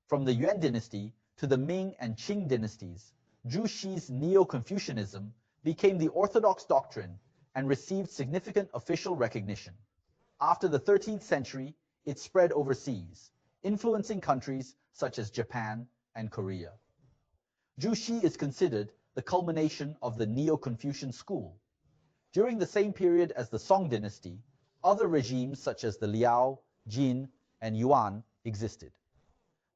From the Yuan dynasty to the Ming and Qing dynasties, Zhu Xi's Neo-Confucianism became the orthodox doctrine and received significant official recognition. After the 13th century, it spread overseas, influencing countries such as Japan and Korea. Zhu Xi is considered the culmination of the Neo-Confucian school. During the same period as the Song dynasty, other regimes such as the Liao, Jin, and Yuan existed.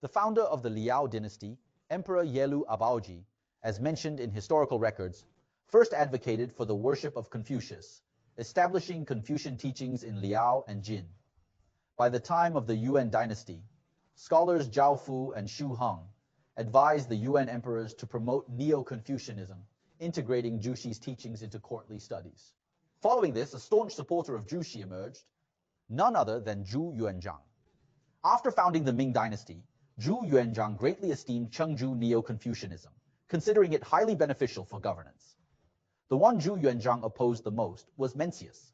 The founder of the Liao dynasty, Emperor Yelu Abaoji, as mentioned in historical records, first advocated for the worship of Confucius, establishing Confucian teachings in Liao and Jin. By the time of the Yuan dynasty, scholars Zhao Fu and Xu Heng advised the Yuan emperors to promote Neo-Confucianism, integrating Zhu Xi's teachings into courtly studies. Following this, a staunch supporter of Zhu Xi emerged, none other than Zhu Yuanzhang. After founding the Ming dynasty, Zhu Yuanzhang greatly esteemed Cheng-Zhu Neo-Confucianism, considering it highly beneficial for governance. The one Zhu Yuanzhang opposed the most was Mencius.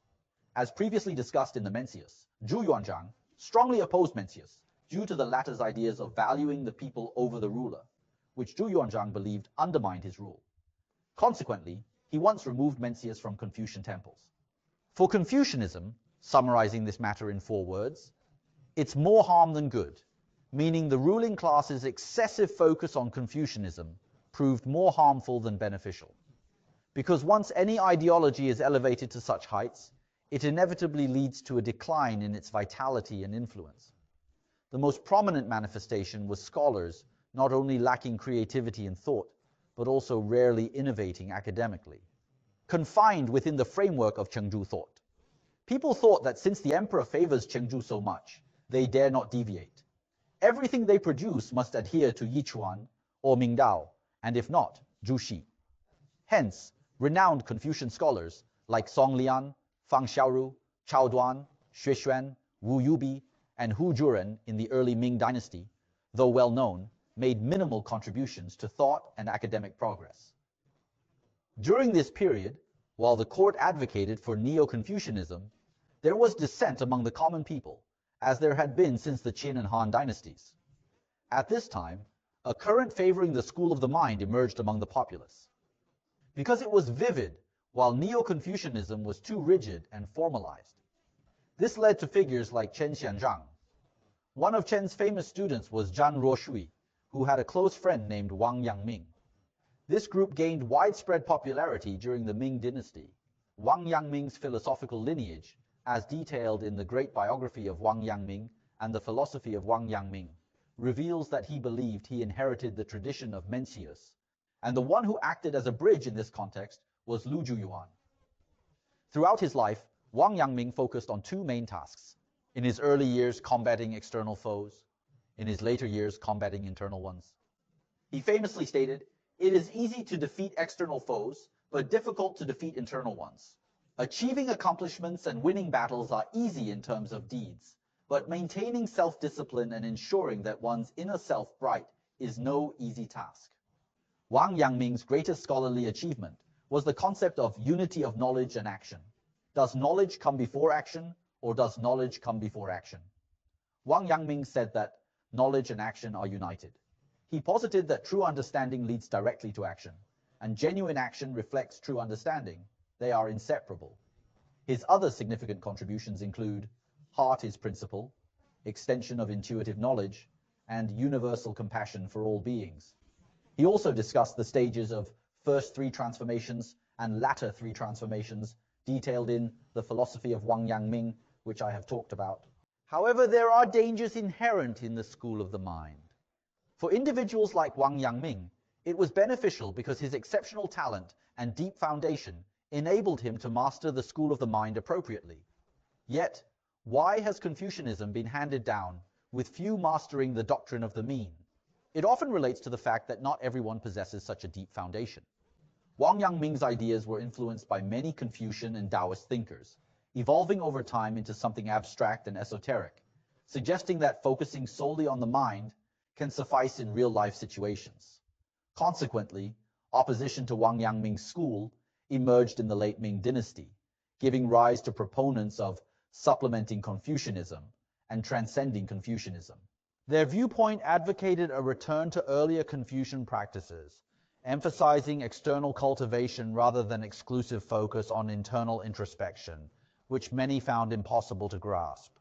As previously discussed in the Mencius, Zhu Yuanzhang strongly opposed Mencius due to the latter's ideas of valuing the people over the ruler, which Zhu Yuanzhang believed undermined his rule. Consequently, he once removed Mencius from Confucian temples. For Confucianism, summarizing this matter in 4 words, it's more harm than good, meaning the ruling class's excessive focus on Confucianism proved more harmful than beneficial. Because once any ideology is elevated to such heights, it inevitably leads to a decline in its vitality and influence. The most prominent manifestation was scholars not only lacking creativity and thought, but also rarely innovating academically, confined within the framework of Cheng-Zhu thought. People thought that since the emperor favors Cheng-Zhu so much, they dare not deviate. Everything they produce must adhere to Yichuan or Mingdao, and if not, Zhu Xi. Hence, renowned Confucian scholars like Song Lian, Fang Xiaoru, Chao Duan, Xue Xuan, Wu Yubi, and Hu Zhuren in the early Ming dynasty, though well known, made minimal contributions to thought and academic progress. During this period, while the court advocated for Neo-Confucianism, there was dissent among the common people, as there had been since the Qin and Han dynasties. At this time, a current favoring the school of the mind emerged among the populace. Because it was vivid, while Neo-Confucianism was too rigid and formalized. This led to figures like Chen-Zhang. One of Chen's famous students was Zhan Ruoshui, who had a close friend named Wang Yangming. This group gained widespread popularity during the Ming dynasty. Wang Yangming's philosophical lineage, as detailed in the great biography of Wang Yangming and the philosophy of Wang Yangming, reveals that he believed he inherited the tradition of Mencius, and the one who acted as a bridge in this context was Lu Zhuyuan. Throughout his life, Wang Yangming focused on 2 main tasks. In his early years, combating external foes. In his later years, combating internal ones. He famously stated, "It is easy to defeat external foes, but difficult to defeat internal ones. Achieving accomplishments and winning battles are easy in terms of deeds, but maintaining self-discipline and ensuring that one's inner self bright is no easy task." Wang Yangming's greatest scholarly achievement was the concept of unity of knowledge and action. Does knowledge come before action, or does knowledge come before action? Wang Yangming said that knowledge and action are united. He posited that true understanding leads directly to action, and genuine action reflects true understanding. They are inseparable. His other significant contributions include heart is principle, extension of intuitive knowledge, and universal compassion for all beings. He also discussed the stages of first 3 transformations and latter 3 transformations detailed in the philosophy of Wang Yangming, which I have talked about. However, there are dangers inherent in the school of the mind. For individuals like Wang Yangming, it was beneficial because his exceptional talent and deep foundation enabled him to master the school of the mind appropriately. Yet, why has Confucianism been handed down, with few mastering the doctrine of the mean? It often relates to the fact that not everyone possesses such a deep foundation. Wang Yangming's ideas were influenced by many Confucian and Taoist thinkers, evolving over time into something abstract and esoteric, suggesting that focusing solely on the mind can suffice in real-life situations. Consequently, opposition to Wang Yangming's school emerged in the late Ming dynasty, giving rise to proponents of supplementing Confucianism and transcending Confucianism. Their viewpoint advocated a return to earlier Confucian practices, emphasizing external cultivation rather than exclusive focus on internal introspection, which many found impossible to grasp.